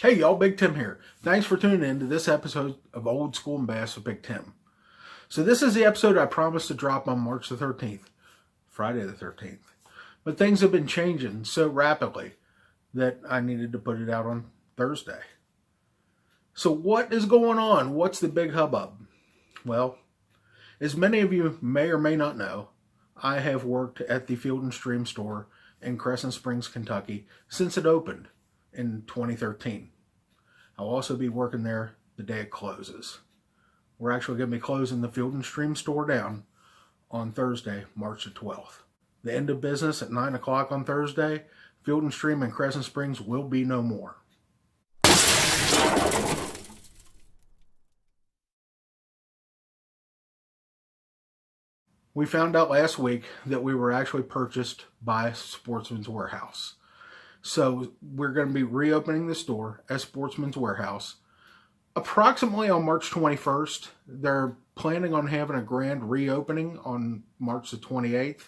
Hey y'all, Big Tim here. Thanks for tuning in to this episode of Old School and Bass with Big Tim. So this is the episode I promised to drop on March the 13th, Friday the 13th. But things have been changing so rapidly that I needed to put it out on Thursday. So what is going on? What's the big hubbub? Well, as many of you may or may not know, I have worked at the Field and Stream store in Crescent Springs, Kentucky since it opened in 2013. I'll also be working there the day it closes. We're actually going to be closing the Field and Stream store down on Thursday, March the 12th. The end of business at 9 o'clock on Thursday. Field and Stream in Crescent Springs will be no more. We found out last week that we were actually purchased by Sportsman's Warehouse. So we're going to be reopening the store as Sportsman's Warehouse approximately on March 21st. They're planning on having a grand reopening on March the 28th,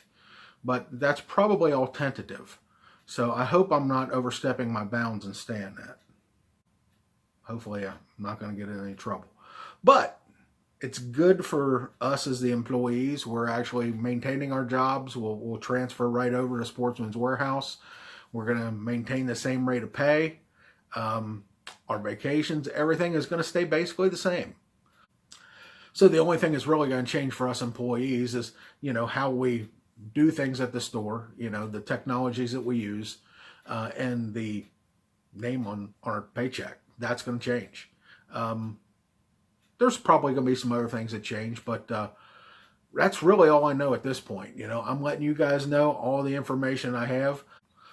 but that's probably all tentative. So I hope I'm not overstepping my bounds and staying that. Hopefully I'm not going to get in any trouble. But it's good for us as the employees. We're actually maintaining our jobs. We'll transfer right over to Sportsman's Warehouse. We're going to maintain the same rate of pay. Our vacations, everything is going to stay basically the same. So the only thing that's really going to change for us employees is, how we do things at the store, the technologies that we use, and the name on our paycheck. That's going to change. There's probably going to be some other things that change, but that's really all I know at this point. I'm letting you guys know all the information I have,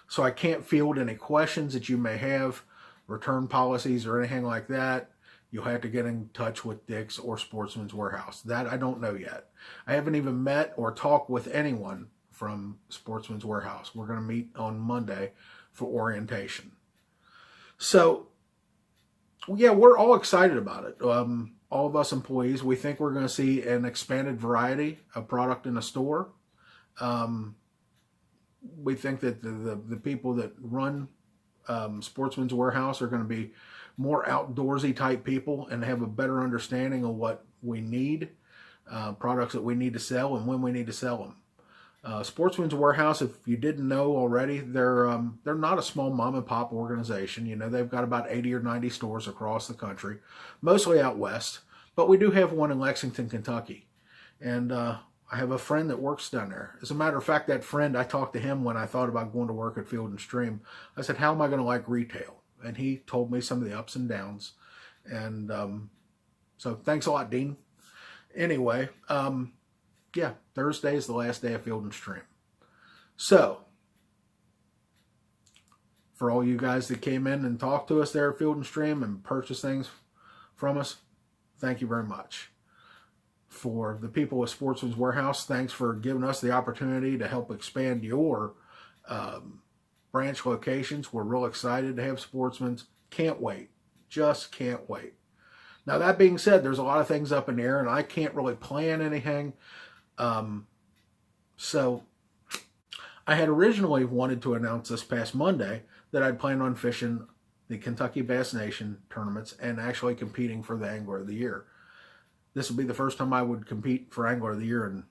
so I can't field any questions that you may have, return policies or anything like that. You'll have to get in touch with Dick's or Sportsman's Warehouse. That I don't know yet. I haven't even met or talked with anyone from Sportsman's Warehouse. We're going to meet on Monday for orientation. So, yeah, we're all excited about it. All of us employees, we think we're going to see an expanded variety of product in the store. We think that the people that run Sportsman's Warehouse are going to be more outdoorsy type people and have a better understanding of what we need, products that we need to sell and when we need to sell them. Sportsman's Warehouse, if you didn't know already, they're not a small mom and pop organization. They've got about 80 or 90 stores across the country, mostly out west, but we do have one in Lexington, Kentucky. And I have a friend that works down there. As a matter of fact, that friend, I talked to him when I thought about going to work at Field and Stream. I said, how am I going to like retail? And he told me some of the ups and downs. And so thanks a lot, Dean. Anyway, yeah, Thursday is the last day of Field and Stream. So, for all you guys that came in and talked to us there at Field and Stream and purchased things from us, thank you very much. For the people at Sportsman's Warehouse, thanks for giving us the opportunity to help expand your branch locations. We're real excited to have Sportsman's. Can't wait. Just can't wait. Now, that being said, there's a lot of things up in the air, and I can't really plan anything. So I had originally wanted to announce this past Monday that I'd planned on fishing the Kentucky Bass Nation tournaments and actually competing for the Angler of the Year. This will be the first time I would compete for Angler of the Year in,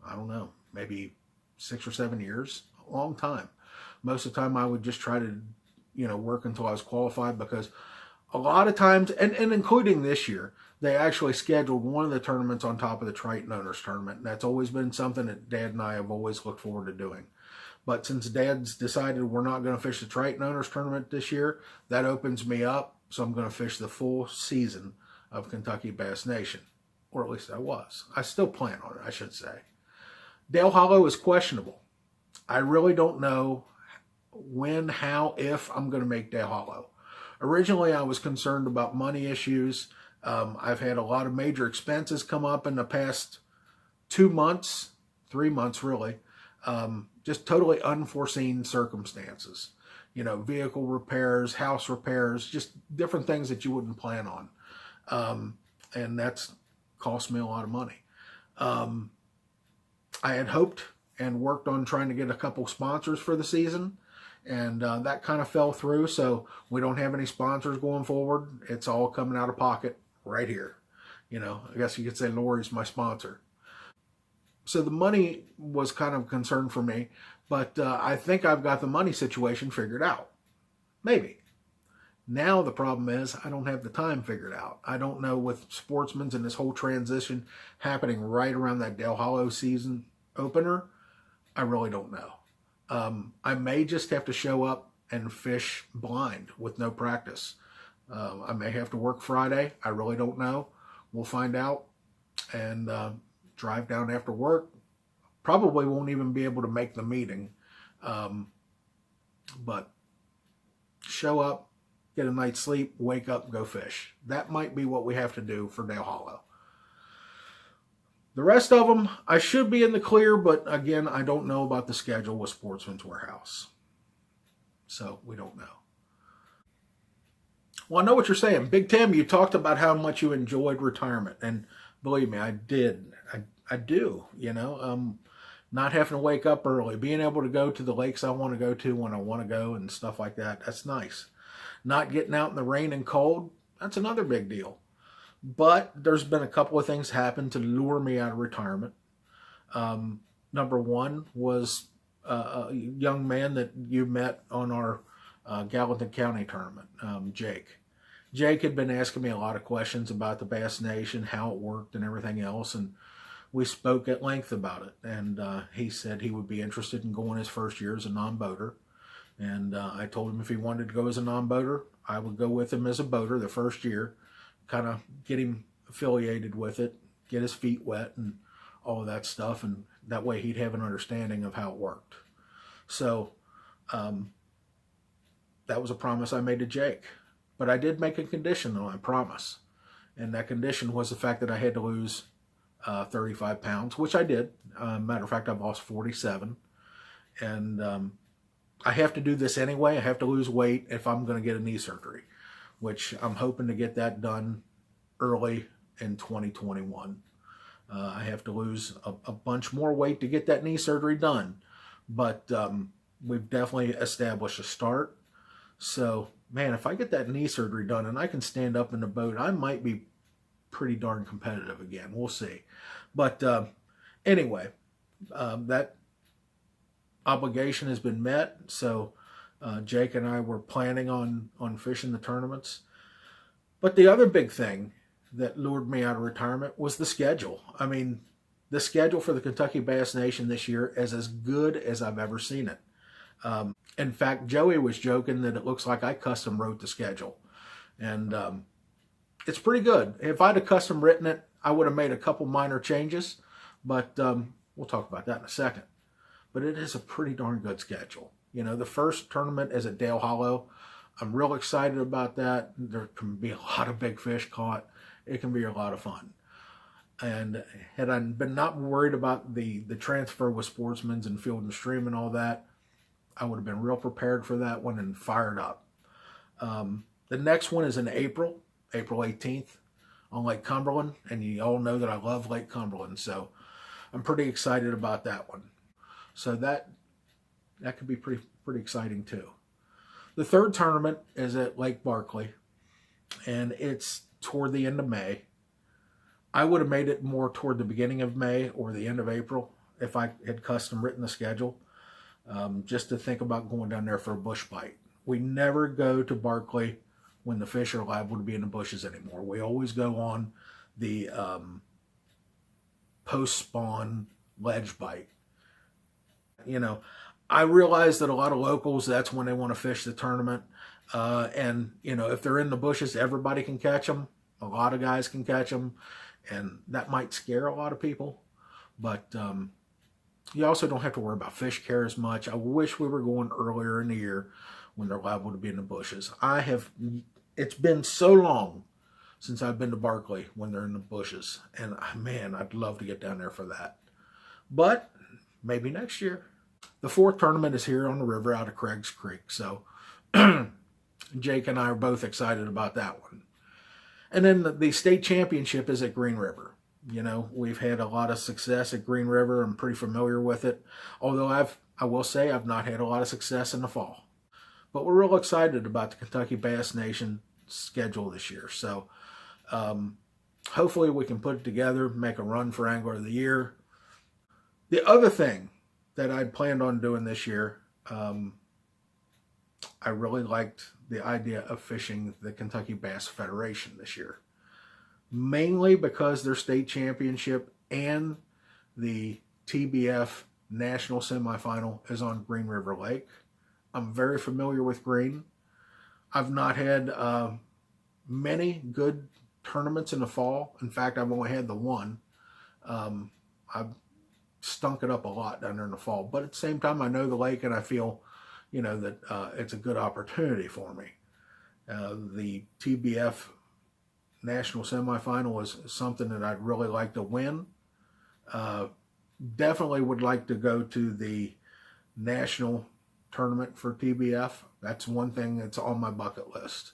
I don't know, maybe 6 or 7 years. A long time. Most of the time I would just try to, work until I was qualified, because a lot of times, and including this year, they actually scheduled one of the tournaments on top of the Triton Owners Tournament. And that's always been something that Dad and I have always looked forward to doing. But since Dad's decided we're not going to fish the Triton Owners Tournament this year, that opens me up. So I'm going to fish the full season of Kentucky Bass Nation. Or at least I was. I still plan on it, I should say. Dale Hollow is questionable. I really don't know when, how, if I'm going to make Dale Hollow. Originally, I was concerned about money issues. I've had a lot of major expenses come up in the past 2 months, 3 months really. Just totally unforeseen circumstances. Vehicle repairs, house repairs, just different things that you wouldn't plan on. And that's cost me a lot of money. I had hoped and worked on trying to get a couple sponsors for the season, And that kind of fell through. So we don't have any sponsors going forward. It's all coming out of pocket right here. I guess you could say Lori's my sponsor. So the money was kind of a concern for me, but I think I've got the money situation figured out. Maybe. Now the problem is I don't have the time figured out. I don't know, with Sportsman's and this whole transition happening right around that Dale Hollow season opener, I really don't know. I may just have to show up and fish blind with no practice. I may have to work Friday. I really don't know. We'll find out and drive down after work. Probably won't even be able to make the meeting. But show up, get a night's sleep, wake up, go fish. That might be what we have to do for Dale Hollow. The rest of them, I should be in the clear, but again, I don't know about the schedule with Sportsman's Warehouse. So we don't know. Well, I know what you're saying. Big Tim, you talked about how much you enjoyed retirement. And believe me, I did. I do, not having to wake up early, being able to go to the lakes I want to go to when I want to go and stuff like that. That's nice. Not getting out in the rain and cold, that's another big deal. But there's been a couple of things happen to lure me out of retirement. Number one was a young man that you met on our Gallatin County tournament, Jake. Jake had been asking me a lot of questions about the Bass Nation, how it worked and everything else, and we spoke at length about it. And he said he would be interested in going his first year as a non-boater. And I told him if he wanted to go as a non-boater, I would go with him as a boater the first year, kind of get him affiliated with it, get his feet wet and all of that stuff. And that way he'd have an understanding of how it worked. So that was a promise I made to Jake. But I did make a condition on my promise. And that condition was the fact that I had to lose 35 pounds, which I did. Matter of fact, I've lost 47. And I have to do this anyway. I have to lose weight if I'm going to get a knee surgery, which I'm hoping to get that done early in 2021. I have to lose a bunch more weight to get that knee surgery done. But we've definitely established a start. So, man, if I get that knee surgery done and I can stand up in the boat, I might be pretty darn competitive again. We'll see. But anyway, that obligation has been met. So Jake and I were planning on fishing the tournaments. But the other big thing that lured me out of retirement was the schedule. I mean, the schedule for the Kentucky Bass Nation this year is as good as I've ever seen it. In fact, Joey was joking that it looks like I custom wrote the schedule. And it's pretty good. If I'd have custom written it, I would have made a couple minor changes. But we'll talk about that in a second. But it is a pretty darn good schedule. The first tournament is at Dale Hollow. I'm real excited about that. There can be a lot of big fish caught. It can be a lot of fun. And had I been not worried about the transfer with Sportsman's and Field and Stream and all that, I would have been real prepared for that one and fired up. The next one is in April 18th on Lake Cumberland. And you all know that I love Lake Cumberland. So I'm pretty excited about that one. So that could be pretty exciting too. The third tournament is at Lake Barkley. And it's toward the end of May. I would have made it more toward the beginning of May or the end of April if I had custom written the schedule. Just to think about going down there for a bush bite. We never go to Barkley when the fish are liable to be in the bushes anymore. We always go on the post-spawn ledge bite. I realize that a lot of locals, that's when they want to fish the tournament. And, if they're in the bushes, everybody can catch them. A lot of guys can catch them. And that might scare a lot of people. But you also don't have to worry about fish care as much. I wish we were going earlier in the year when they're liable to be in the bushes. It's been so long since I've been to Barkley when they're in the bushes. And man, I'd love to get down there for that. But maybe next year. The fourth tournament is here on the river out of Craig's Creek. So Jake and I are both excited about that one. And then the state championship is at Green River. We've had a lot of success at Green River. I'm pretty familiar with it. Although I will say I've not had a lot of success in the fall. But we're real excited about the Kentucky Bass Nation schedule this year. So hopefully we can put it together, make a run for Angler of the Year. The other thing that I planned on doing this year, I really liked the idea of fishing the Kentucky Bass Federation this year. Mainly because their state championship and the TBF national semifinal is on Green River Lake. I'm very familiar with Green. I've not had many good tournaments in the fall. In fact, I've only had the one. I've stunk it up a lot down there in the fall. But at the same time, I know the lake, and I feel, that it's a good opportunity for me. The TBF national semifinal is something that I'd really like to win. Definitely would like to go to the national tournament for TBF. That's one thing that's on my bucket list.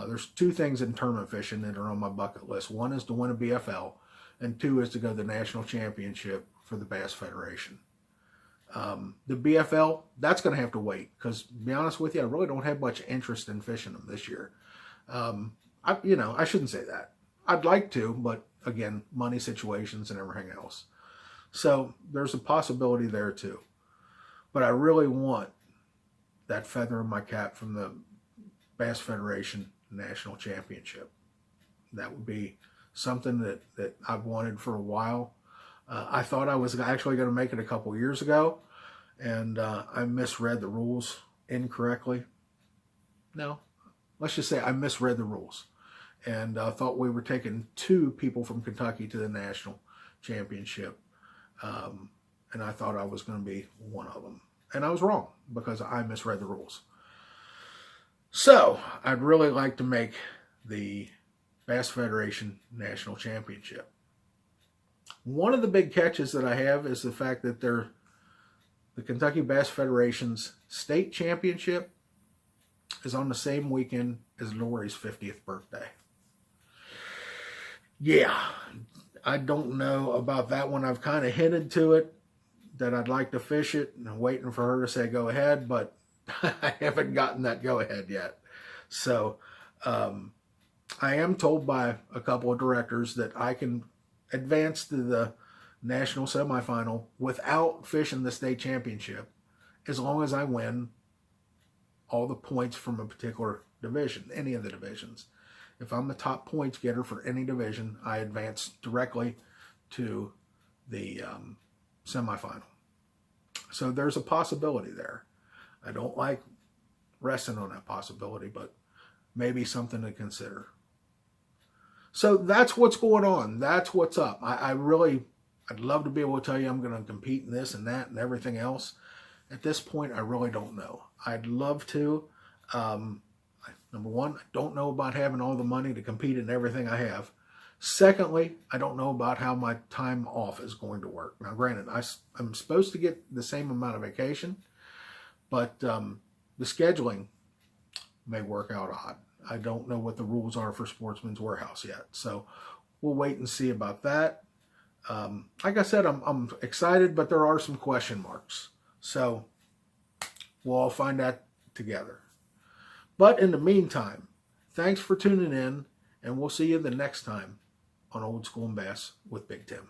There's two things in tournament fishing that are on my bucket list. One is to win a BFL, and two is to go to the national championship for the Bass Federation. The BFL, that's going to have to wait, because to be honest with you, I really don't have much interest in fishing them this year. I shouldn't say that. I'd like to, but again, money situations and everything else. So there's a possibility there too. But I really want that feather in my cap from the Bass Federation National Championship. That would be something that I've wanted for a while. I thought I was actually going to make it a couple years ago, and I misread the rules incorrectly. No, let's just say I misread the rules, and thought we were taking two people from Kentucky to the national championship, and I thought I was going to be one of them. And I was wrong, because I misread the rules. So I'd really like to make the Bass Federation National Championship. One of the big catches that I have is the fact that the Kentucky Bass Federation's state championship is on the same weekend as Lori's 50th birthday. Yeah, I don't know about that one. I've kind of hinted to it, that I'd like to fish it, and I'm waiting for her to say go ahead, but I haven't gotten that go ahead yet. So I am told by a couple of directors that I can advance to the national semifinal without fishing the state championship, as long as I win all the points from a particular division, any of the divisions. If I'm the top points getter for any division, I advance directly to the semifinal. So there's a possibility there. I don't like resting on that possibility, but maybe something to consider. So that's what's going on. That's what's up. I'd love to be able to tell you I'm going to compete in this and that and everything else. At this point, I really don't know. I'd love to. Number one, I don't know about having all the money to compete in everything I have. Secondly, I don't know about how my time off is going to work. Now, granted, I'm supposed to get the same amount of vacation, but the scheduling may work out odd. I don't know what the rules are for Sportsman's Warehouse yet, so we'll wait and see about that. Like I said, I'm excited, but there are some question marks. So we'll all find that together. But in the meantime, thanks for tuning in, and we'll see you the next time on Old School and Bass with Big Tim.